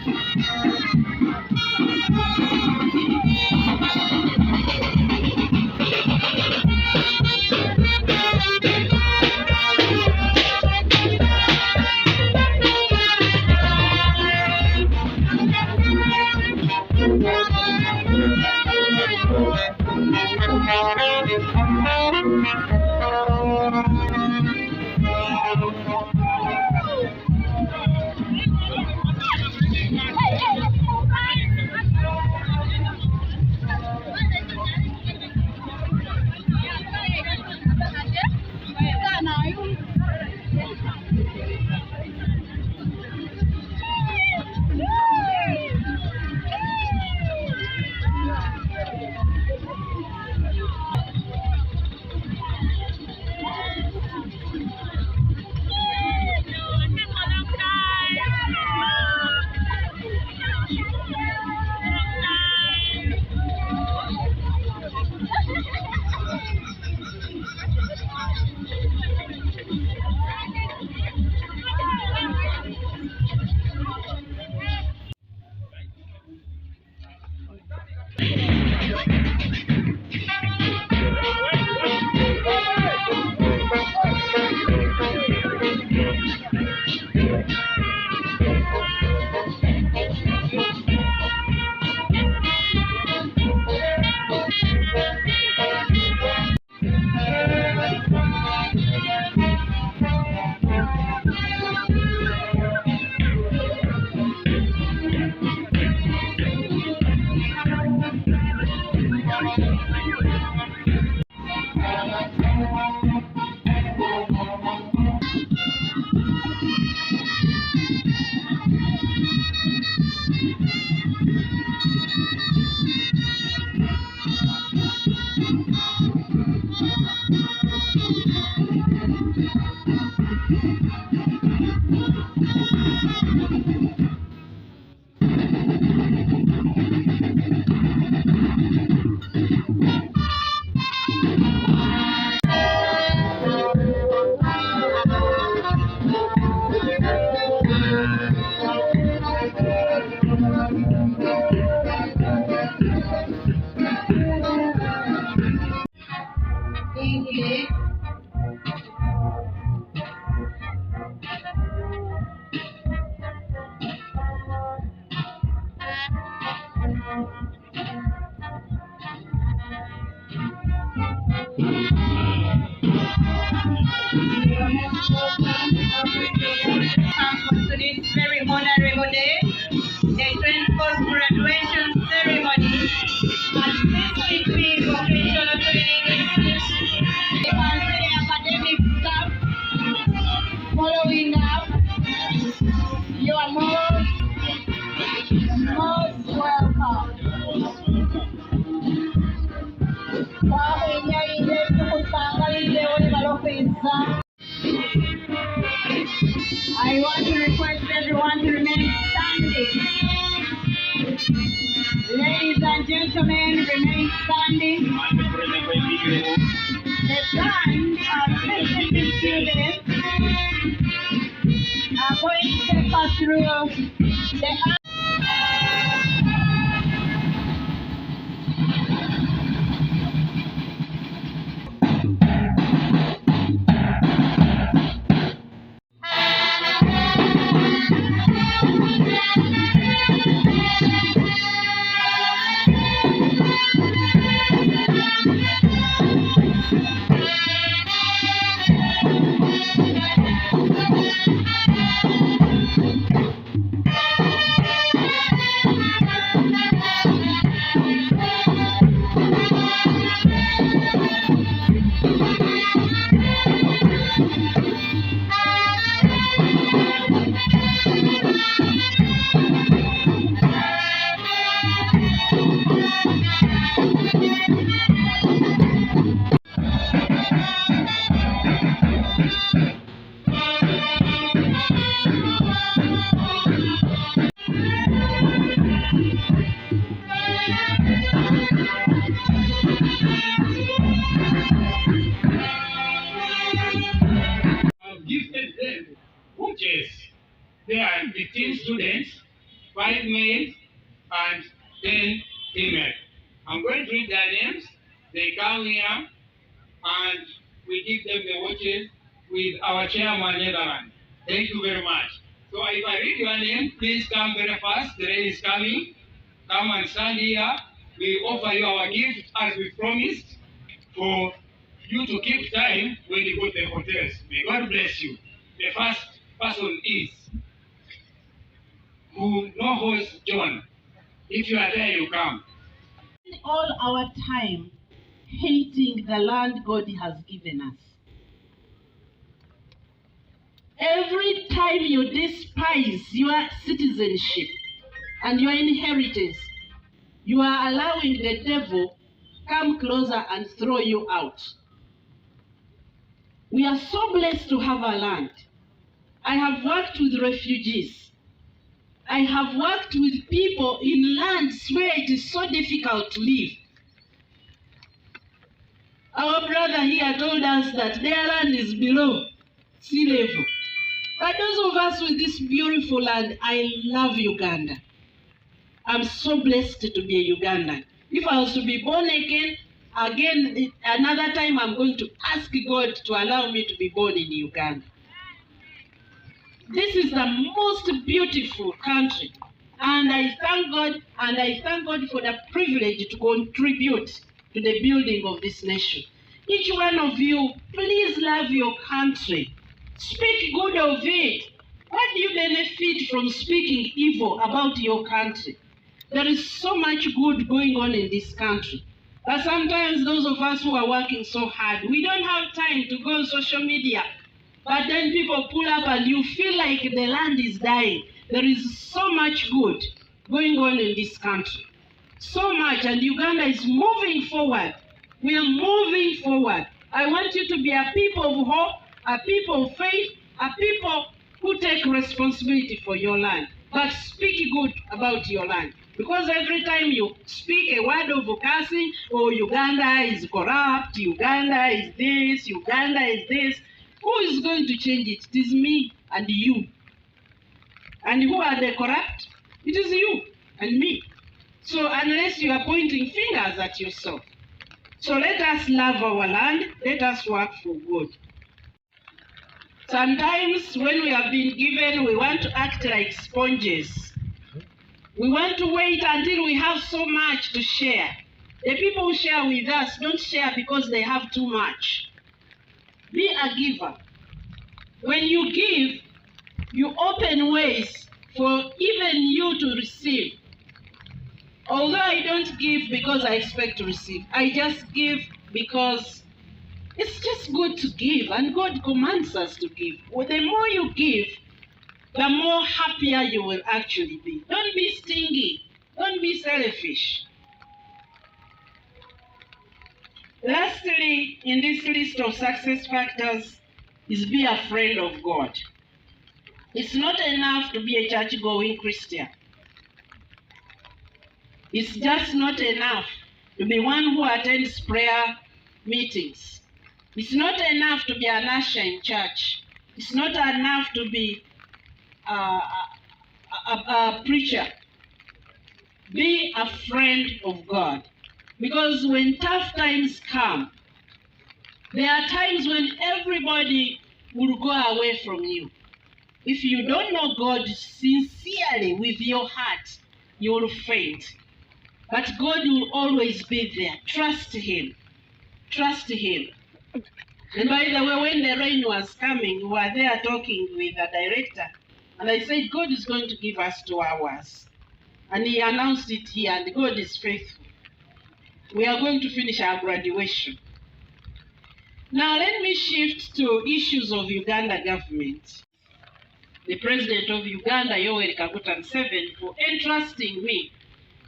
To this very honorable day, the 24th graduation ceremony at CCP Vocational Training Institute. The academic staff following up, you are most welcome. I want to request everyone to remain standing. Ladies and gentlemen, remain standing. The band of CCP students are going to take us through the 5 males and 10 female. I'm going to read their names. They come here and we give them the watches with our chairman, Netherlands. Thank you very much. So if I read your name, please come very fast. The rain is coming. Come and stand here. We offer you our gift as we promised for you to keep time when you go to the hotels. May God bless you. The first person is who knows John. If you are there, you come. All our time hating the land God has given us. Every time you despise your citizenship and your inheritance, you are allowing the devil come closer and throw you out. We are so blessed to have a land. I have worked with refugees. I have worked with people in lands where it is so difficult to live. Our brother here told us that their land is below sea level. But those of us with this beautiful land, I love Uganda. I'm so blessed to be a Ugandan. If I was to be born again, another time I'm going to ask God to allow me to be born in Uganda. This is the most beautiful country. And I thank God for the privilege to contribute to the building of this nation. Each one of you, please love your country. Speak good of it. What do you benefit from speaking evil about your country? There is so much good going on in this country. But sometimes those of us who are working so hard, we don't have time to go on social media. But then people pull up and you feel like the land is dying. There is so much good going on in this country. So much, and Uganda is moving forward. We are moving forward. I want you to be a people of hope, a people of faith, a people who take responsibility for your land. But speak good about your land. Because every time you speak a word of cursing, oh, Uganda is corrupt, Uganda is this, Uganda is this, who is going to change it? It is me and you. And who are the corrupt? It is you and me. So unless you are pointing fingers at yourself. So let us love our land, let us work for good. Sometimes when we have been given, we want to act like sponges. We want to wait until we have so much to share. The people who share with us don't share because they have too much. Be a giver. When you give, you open ways for even you to receive. Although I don't give because I expect to receive, I just give because it's just good to give, and God commands us to give. Well, the more you give, the more happier you will actually be. Don't be stingy. Don't be selfish. Lastly, in this list of success factors is be a friend of God. It's not enough to be a church-going Christian. It's just not enough to be one who attends prayer meetings. It's not enough to be an usher in church. It's not enough to be a preacher. Be a friend of God. Because when tough times come, there are times when everybody will go away from you. If you don't know God sincerely with your heart, you will faint. But God will always be there. Trust Him. Trust Him. And by the way, when the rain was coming, we were there talking with the director. And I said, God is going to give us 2 hours. And he announced it here, and God is faithful. We are going to finish our graduation. Now let me shift to issues of Uganda government. The President of Uganda, Yoweri Kaguta Museveni, for entrusting me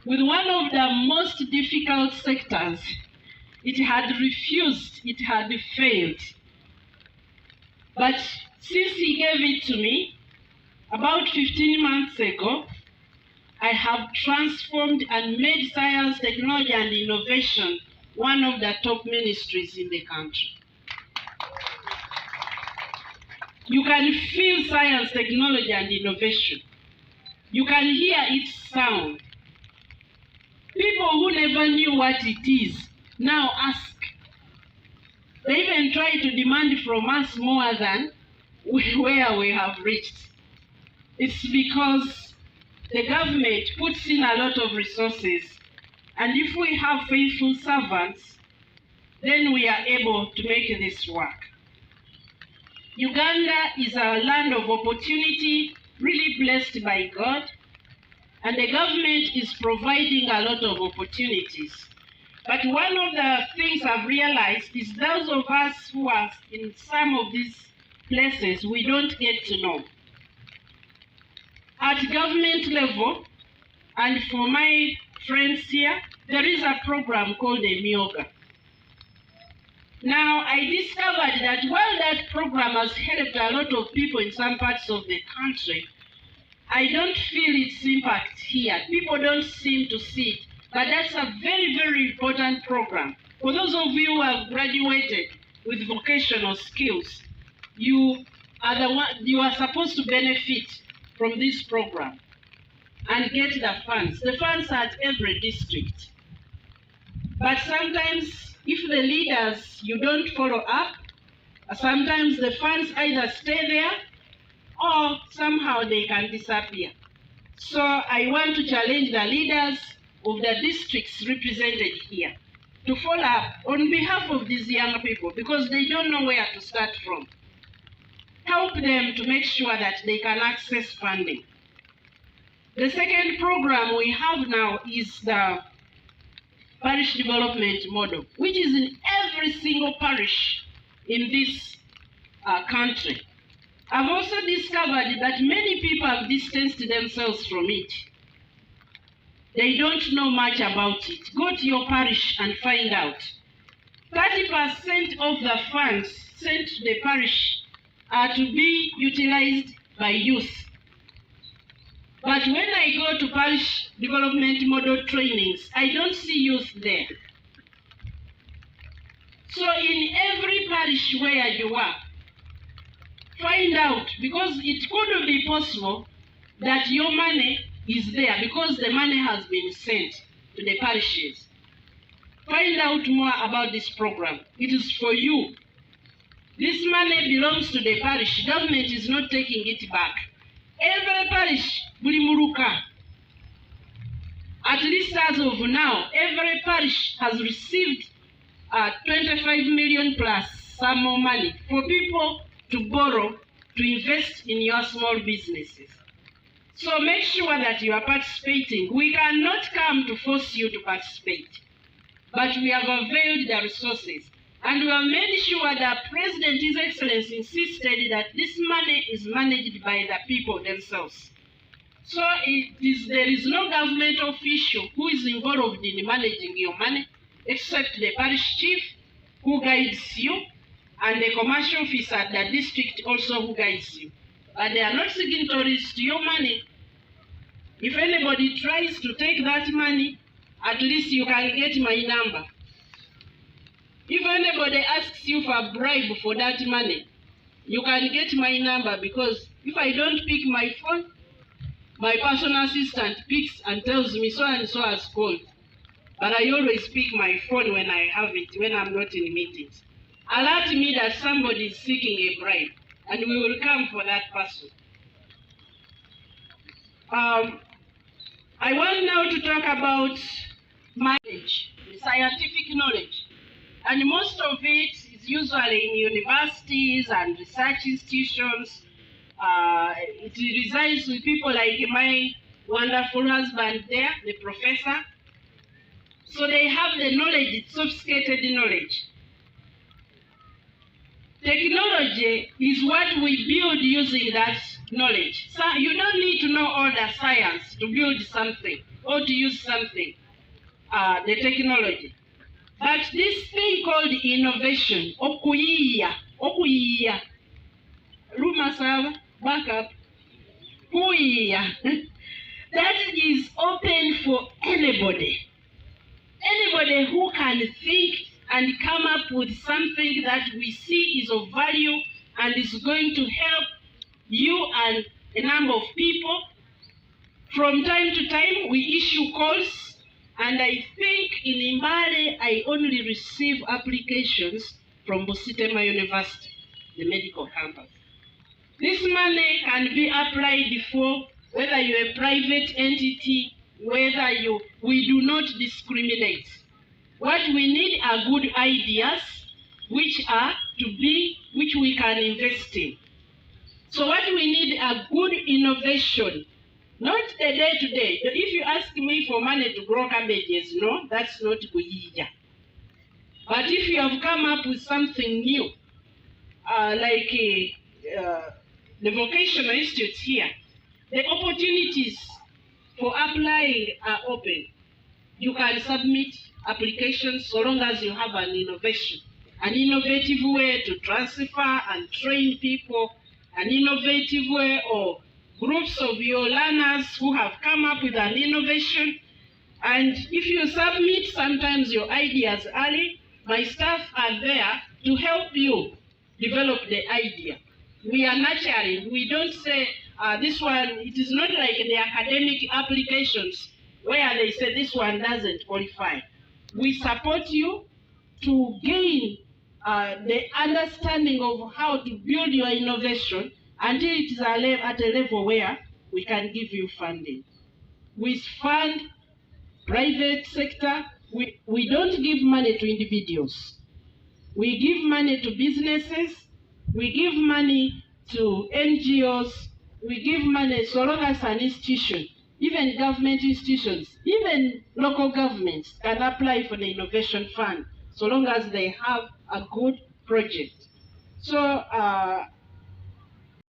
with one of the most difficult sectors. It had refused, it had failed. But since he gave it to me, about 15 months ago, I have transformed and made science, technology, and innovation one of the top ministries in the country. You can feel science, technology, and innovation. You can hear its sound. People who never knew what it is now ask. They even try to demand from us more than where we have reached. It's because the government puts in a lot of resources, and if we have faithful servants, then we are able to make this work. Uganda is a land of opportunity, really blessed by God, and the government is providing a lot of opportunities. But one of the things I've realized is those of us who are in some of these places, we don't get to know. At government level, and for my friends here, there is a program called the Myoga. Now, I discovered that while that program has helped a lot of people in some parts of the country, I don't feel its impact here. People don't seem to see it, but that's a very, very important program. For those of you who have graduated with vocational skills, you are supposed to benefit from this program and get the funds. The funds are at every district. But sometimes, if the leaders, you don't follow up, sometimes the funds either stay there or somehow they can disappear. So I want to challenge the leaders of the districts represented here to follow up on behalf of these young people, because they don't know where to start from. Help them to make sure that they can access funding. The second program we have now is the parish development model, which is in every single parish in this country. I've also discovered that many people have distanced themselves from it. They don't know much about it. Go to your parish and find out. 30% of the funds sent to the parish are to be utilized by youth. But when I go to parish development model trainings, I don't see youth there. So in every parish where you are, find out, because it could be possible that your money is there because the money has been sent to the parishes. Find out more about this program. It is for you. This money belongs to the parish. Government is not taking it back. Every parish, Bulimuruka, at least as of now, every parish has received 25 million plus some more money for people to borrow to invest in your small businesses. So make sure that you are participating. We cannot come to force you to participate, but we have availed the resources. And we have made sure that President, His Excellency, insisted that this money is managed by the people themselves. So there is no government official who is involved in managing your money, except the parish chief who guides you, and the commercial officer at the district also who guides you. But they are not signatories to your money. If anybody tries to take that money, at least you can get my number. If anybody asks you for a bribe for that money, you can get my number, because if I don't pick my phone, my personal assistant picks and tells me so and so has called. But I always pick my phone when I have it, when I'm not in meetings. Alert me that somebody is seeking a bribe, and we will come for that person. I want now to talk about knowledge, scientific knowledge. And most of it is usually in universities and research institutions. It resides with people like my wonderful husband there, the professor. So they have the knowledge, sophisticated knowledge. Technology is what we build using that knowledge. So you don't need to know all the science to build something or to use something, the technology. But this thing called innovation, okuyiya, Rumasava, back up, kuyiya, that is open for anybody. Anybody who can think and come up with something that we see is of value and is going to help you and a number of people From time to time, we issue calls, and I think in Imbale, I only receive applications from Busitema University, the medical campus. This money can be applied for whether you're a private entity, we do not discriminate. What we need are good ideas, which we can invest in. So what we need are good innovation, not the day-to-day. If you ask me for money to grow cabbages, no, that's not Guyija. But if you have come up with something new, like the vocational institutes here, the opportunities for applying are open. You can submit applications so long as you have an innovation, an innovative way to transfer and train people, an innovative way, or groups of your learners who have come up with an innovation. And if you submit sometimes your ideas early, my staff are there to help you develop the idea. We are nurturing. We don't say this one, it is not like the academic applications where they say this one doesn't qualify. We support you to gain the understanding of how to build your innovation until it is at a level where we can give you funding. We fund private sector. We don't give money to individuals. We give money to businesses. We give money to NGOs. We give money so long as an institution, even government institutions, even local governments can apply for the innovation fund so long as they have a good project. So